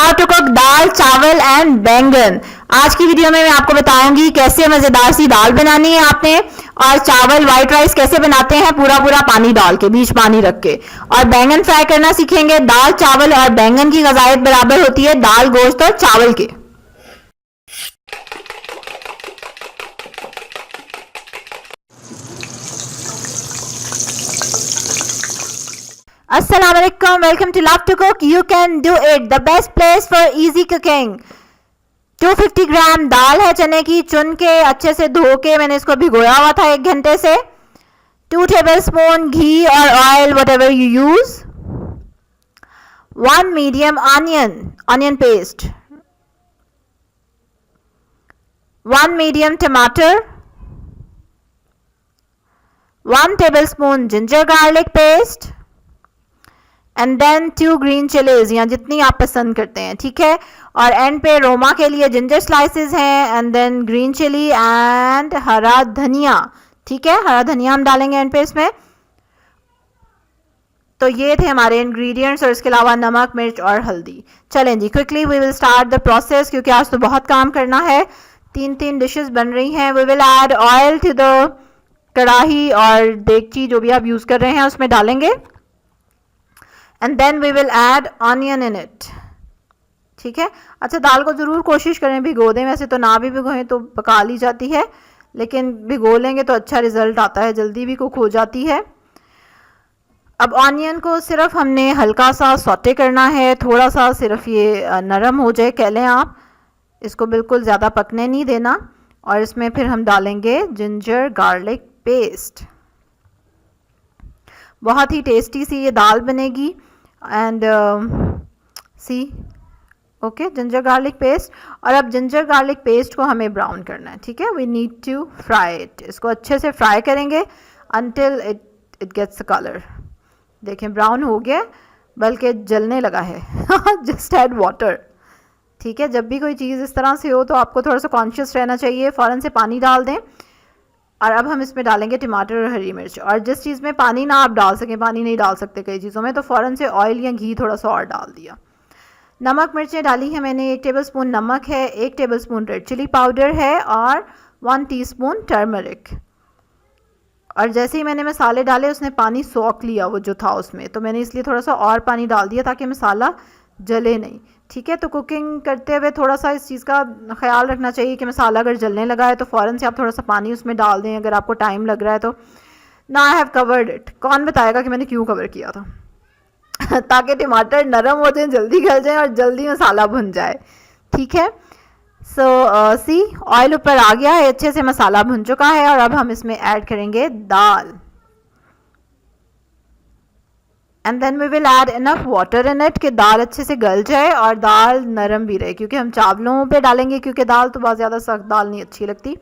How to cook दाल चावल and बैंगन। आज की वीडियो में मैं आपको बताऊंगी कैसे मजेदार सी दाल बनानी है आपने, और चावल व्हाइट राइस कैसे बनाते हैं पूरा पूरा पानी डाल के, बीच पानी रख के, और बैंगन फ्राई करना सीखेंगे। दाल चावल और बैंगन की ग़िज़ायत बराबर होती है दाल गोश्त और चावल के। Assalamualaikum, welcome to Love to Cook. You can do it. The best place for easy cooking. 250 ग्राम दाल है चने की, चुन के अच्छे से धो के मैंने इसको भिगोया हुआ था 1 घंटे से। 2 टेबलस्पून घी और oil, whatever you use. 1 medium onion paste. 1 medium tomato. 1 tablespoon ginger garlic paste. And then 2 green chillies, या जितनी आप पसंद करते हैं, ठीक है। और एंड पे रोमा के लिए जिंजर स्लाइसेस हैं, and then green chilli and हरा धनिया, ठीक है। हरा धनिया हम डालेंगे एंड पे इसमें। तो ये थे हमारे इंग्रेडिएंट्स, और इसके अलावा नमक, मिर्च और हल्दी। चलें जी, quickly we will start the process, क्योंकि आज तो बहुत काम करना है। 3 डिशेस बन रही हैं। We will add oil to the कढ़ाई और देगची, जो भी आप यूज़ कर रहे हैं उसमें डालेंगे। And then we will add onion in it, ठीक है। अच्छा, दाल को ज़रूर कोशिश करें भिगो दें, वैसे तो ना भी भिगोएं तो पका ली जाती है, लेकिन भिगो लेंगे तो अच्छा रिजल्ट आता है, जल्दी भी कुक हो जाती है। अब ऑनियन को सिर्फ हमने हल्का सा सौटे करना है, थोड़ा सा सिर्फ ये नरम हो जाए कह लें आप, इसको बिल्कुल ज़्यादा पकने नहीं देना। और इसमें फिर हम डालेंगे जिंजर गार्लिक पेस्ट। बहुत ही टेस्टी सी ये दाल बनेगी। And see okay, ginger garlic paste. और अब जिंजर गार्लिक पेस्ट को हमें ब्राउन करना है, ठीक है। We need to fry it, इसको अच्छे से फ्राई करेंगे until it gets the colour. देखें ब्राउन हो गया, बल्कि जलने लगा है। जस्ट ऐड वाटर, ठीक है। जब भी कोई चीज़ इस तरह से हो तो आपको थोड़ा सा कॉन्शियस रहना चाहिए, फ़ौरन से पानी डाल दें। और अब हम इसमें डालेंगे टमाटर और हरी मिर्च। और जिस चीज़ में पानी ना आप डाल सकें, पानी नहीं डाल सकते कई चीज़ों में, तो फ़ौरन से ऑयल या घी थोड़ा सा और डाल दिया। नमक मिर्चें डाली है मैंने, 1 टेबलस्पून नमक है, 1 टेबलस्पून रेड चिली पाउडर है, और 1 टीस्पून टर्मरिक। और जैसे ही मैंने मसाले डाले उसने पानी सोख लिया वो जो था उसमें, तो मैंने इसलिए थोड़ा सा और पानी डाल दिया ताकि मसाला जले नहीं, ठीक है। तो कुकिंग करते हुए थोड़ा सा इस चीज़ का ख्याल रखना चाहिए कि मसाला अगर जलने लगा है तो फ़ौरन से आप थोड़ा सा पानी उसमें डाल दें, अगर आपको टाइम लग रहा है तो। ना आई हैव कवर्ड इट, कौन बताएगा कि मैंने क्यों कवर किया था? ताकि टमाटर नरम हो जाए, जल्दी गल जाए और जल्दी मसाला भुन जाए, ठीक है। सो सी ऑयल ऊपर आ गया है, अच्छे से मसाला भुन चुका है। और अब हम इसमें ऐड करेंगे दाल, and then we will add enough water in it कि दाल अच्छे से गल जाए और दाल नरम भी रहे, क्योंकि हम चावलों पे डालेंगे, क्योंकि दाल तो बहुत ज़्यादा सख्त दाल नहीं अच्छी लगती।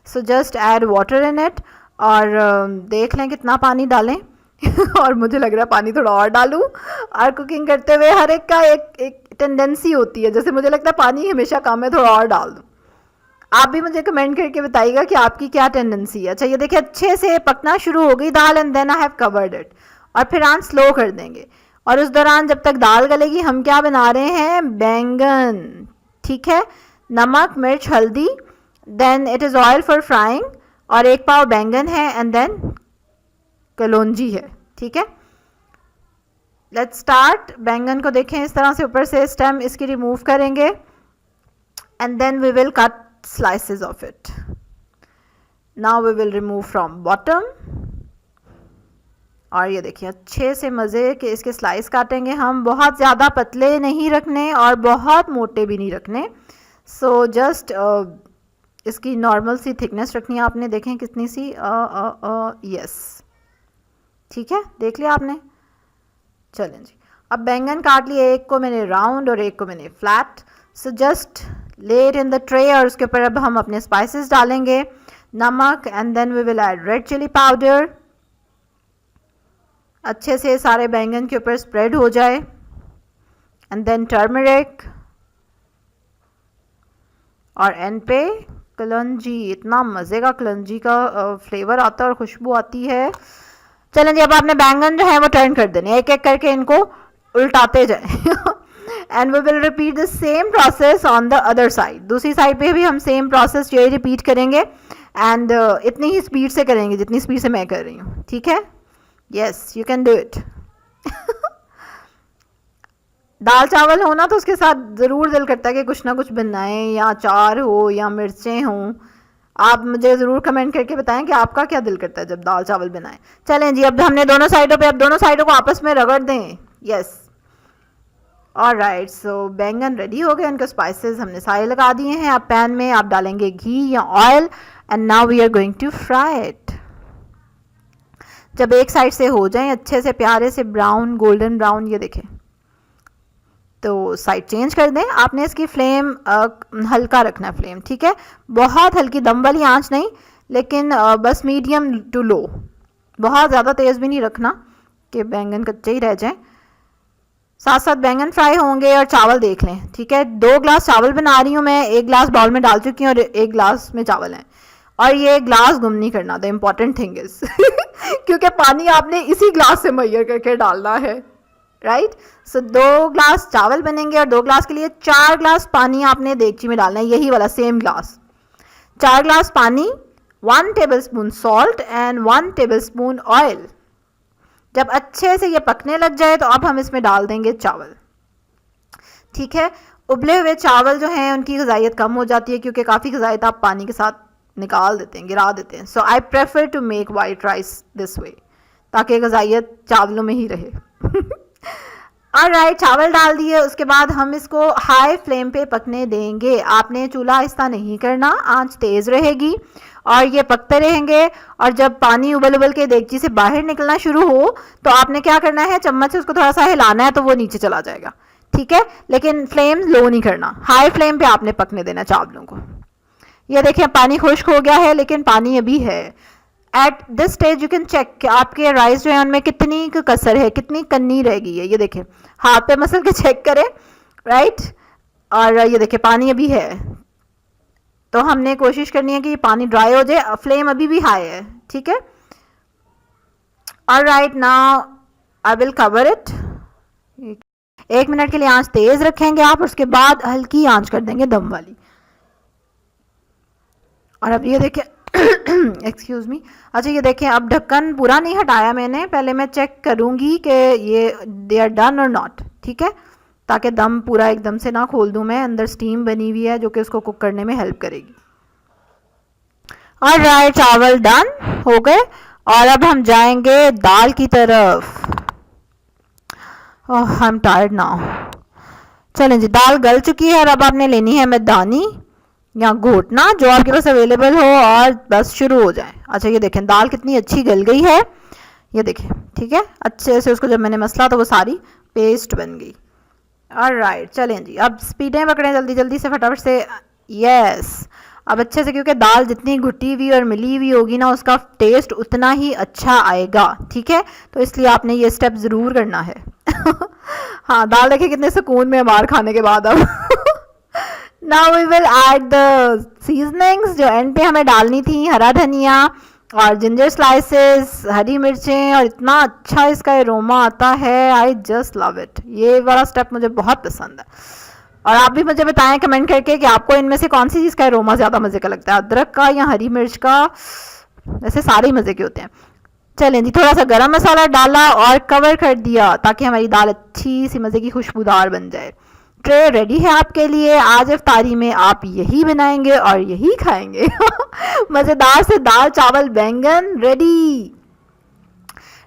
So just add water in it, और देख लें कितना पानी डालें। और मुझे लग रहा है पानी थोड़ा और डालूं। और कुकिंग करते हुए हर एक का एक टेंडेंसी होती है, जैसे मुझे लगता है पानी हमेशा कम है, थोड़ा और डाल दूँ। आप भी मुझे कमेंट करके बताइएगा कि आपकी क्या टेंडेंसी है। अच्छा, ये देखिए अच्छे से पकना शुरू हो गई दाल, and then I have covered it. और फिर आंच स्लो कर देंगे, और उस दौरान जब तक दाल गलेगी हम क्या बना रहे हैं? बैंगन, ठीक है। नमक मिर्च हल्दी, then it is oil for frying, और 1 पाव बैंगन है, एंड देन कलौंजी है, ठीक है। Let's start. बैंगन को देखें इस तरह से ऊपर से स्टेम इसकी रिमूव करेंगे, and then we will cut slices of it. Now we will remove from bottom. और ये देखिए अच्छे से मज़े के इसके स्लाइस काटेंगे हम, बहुत ज़्यादा पतले नहीं रखने और बहुत मोटे भी नहीं रखने। सो जस्ट इसकी नॉर्मल सी थिकनेस रखनी है आपने, देखें कितनी सी, यस, ठीक है, देख लिया आपने। चलें जी, अब बैंगन काट लिए, एक को मैंने राउंड और एक को मैंने flat. So just lay it in the tray, और उसके ऊपर अब हम अपने स्पाइसेस डालेंगे, नमक, and then we will add red chilli powder. अच्छे से सारे बैंगन के ऊपर स्प्रेड हो जाए, एंड देन टर्मरिक, और एंड पे कलौंजी। इतना मज़े का कलौंजी का फ्लेवर आता है और खुशबू आती है। चलें जी, अब आपने बैंगन जो है वो टर्न कर देने, एक एक करके इनको उल्टाते जाएं। And we will repeat the same process on the other side. दूसरी साइड पे भी हम सेम प्रोसेस यही रिपीट करेंगे एंड इतनी ही स्पीड से करेंगे जितनी स्पीड से मैं कर रही हूँ, ठीक है? Yes, you can do it. दाल चावल हो ना तो उसके साथ ज़रूर दिल करता है कि कुछ ना कुछ बनाएं, या अचार हो या मिर्चें हों। आप मुझे ज़रूर कमेंट करके बताएं कि आपका क्या दिल करता है जब दाल चावल बनाएं। चलें जी, अब हमने दोनों साइडों पे, अब दोनों साइडों को आपस में रगड़ दें। Yes, alright. सो बैंगन रेडी हो गए, उनके स्पाइसेस हमने सारे लगा दिए हैं। अब पैन में आप डालेंगे घी या oil and now we are going to fry it. जब एक साइड से हो जाएं अच्छे से प्यारे से ब्राउन, गोल्डन ब्राउन, ये देखें, तो साइड चेंज कर दें। आपने इसकी फ्लेम हल्का रखना है, फ्लेम, ठीक है? बहुत हल्की दम वाली आंच नहीं, लेकिन बस मीडियम टू लो, बहुत ज़्यादा तेज़ भी नहीं रखना कि बैंगन कच्चे ही रह जाएं। साथ साथ बैंगन फ्राई होंगे और चावल देख लें, ठीक है? 2 ग्लास चावल बना रही हूँ मैं, 1 ग्लास बाउल में डाल चुकी हूँ और 1 ग्लास में चावल हैं। और ये ग्लास गुम नहीं करना, द इम्पॉर्टेंट थिंग इज क्योंकि पानी आपने इसी ग्लास से मैयर करके डालना है, राइट? सो 2 ग्लास चावल बनेंगे और 2 ग्लास के लिए 4 ग्लास पानी आपने देगची में डालना है, यही वाला सेम ग्लास। 4 ग्लास पानी, 1 tablespoon salt and 1 tablespoon oil. जब अच्छे से ये पकने लग जाए तो अब हम इसमें डाल देंगे चावल, ठीक है? उबले हुए चावल जो हैं उनकी ग़िज़ाइयत कम हो जाती है, क्योंकि काफ़ी ग़िज़ाइयत आप पानी के साथ निकाल देते हैं, गिरा देते हैं। So I prefer to make white rice this way, ताकि ग़िज़ाइयत चावलों में ही रहे। ऑलराइट, चावल डाल दिए, उसके बाद हम इसको हाई फ्लेम पे पकने देंगे। आपने चूल्हा आहिस्ता नहीं करना, आंच तेज़ रहेगी और ये पकते रहेंगे। और जब पानी उबल उबल के देगची से बाहर निकलना शुरू हो तो आपने क्या करना है, चम्मच से उसको थोड़ा सा हिलाना है तो वो नीचे चला जाएगा, ठीक है? लेकिन फ्लेम लो नहीं करना, हाई फ्लेम पे आपने पकने देना चावलों को। ये देखिए पानी खुश्क हो गया है, लेकिन पानी अभी है। At this stage you can check कि आपके राइस जो है उनमें कितनी कसर है, कितनी कन्नी रह गई है। ये देखें, हाथ पे मसल के चेक करें, राइट? और ये देखिए पानी अभी है, तो हमने कोशिश करनी है कि पानी ड्राई हो जाए। फ्लेम अभी भी हाई है, ठीक है? Alright, now I will cover it. 1 minute के लिए आंच तेज़ रखेंगे आप, उसके बाद हल्की आंच कर देंगे दम वाली। और अब ये देखें एक्सक्यूज़ मी, अच्छा ये देखें, अब ढक्कन पूरा नहीं हटाया मैंने, पहले मैं चेक करूँगी कि ये दे आर डन और नॉट, ठीक है? ताकि दम पूरा एकदम से ना खोल दूँ मैं, अंदर स्टीम बनी हुई है जो कि उसको कुक करने में हेल्प करेगी। ऑलराइट, चावल डन हो गए और अब हम जाएंगे दाल की तरफ। ओह, आई एम टायर्ड नाउ। चलें जी, दाल गल चुकी है और अब आपने लेनी है मैदानी या घोटना, जो आपके पास अवेलेबल हो, और बस शुरू हो जाए। अच्छा ये देखें दाल कितनी अच्छी गल गई है, ये देखें, ठीक है? अच्छे से उसको जब मैंने मसला तो वो सारी पेस्ट बन गई। ऑलराइट, चलें जी, अब स्पीडें पकड़ें जल्दी जल्दी से, फटाफट से। यस, अब अच्छे से, क्योंकि दाल जितनी घुटी हुई और मिली हुई होगी ना, उसका टेस्ट उतना ही अच्छा आएगा, ठीक है? तो इसलिए आपने ये स्टेप ज़रूर करना है। हाँ, दाल देखिए कितने सुकून में मार खाने के बाद। अब now we will add the seasonings, जो एंड पे हमें डालनी थी, हरा धनिया और जिंजर स्लाइसेस, हरी मिर्चें, और इतना अच्छा इसका एरोमा आता है, आई जस्ट लव इट। ये वाला स्टेप मुझे बहुत पसंद है। और आप भी मुझे बताएं कमेंट करके कि आपको इनमें से कौन सी चीज़ का एरोमा ज़्यादा मज़े का लगता है, अदरक का या हरी मिर्च का? वैसे सारे ही मज़े के होते हैं। चलें जी, थोड़ा सा गरम मसाला डाला और कवर कर दिया ताकि हमारी दाल अच्छी सी मज़े की खुशबूदार बन जाए। ट्रे रेडी है आपके लिए। आज इफ्तारी में आप यही बनाएंगे और यही खाएंगे। मज़ेदार से दाल चावल बैंगन ready.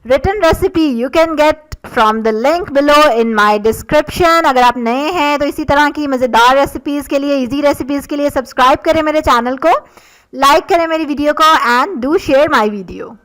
Written recipe you can get from the link below in my description. अगर आप नए हैं तो इसी तरह की मज़ेदार रेसिपीज़ के लिए, इजी रेसिपीज़ के लिए सब्सक्राइब करें मेरे चैनल को, लाइक करें मेरी वीडियो को, and do share my video.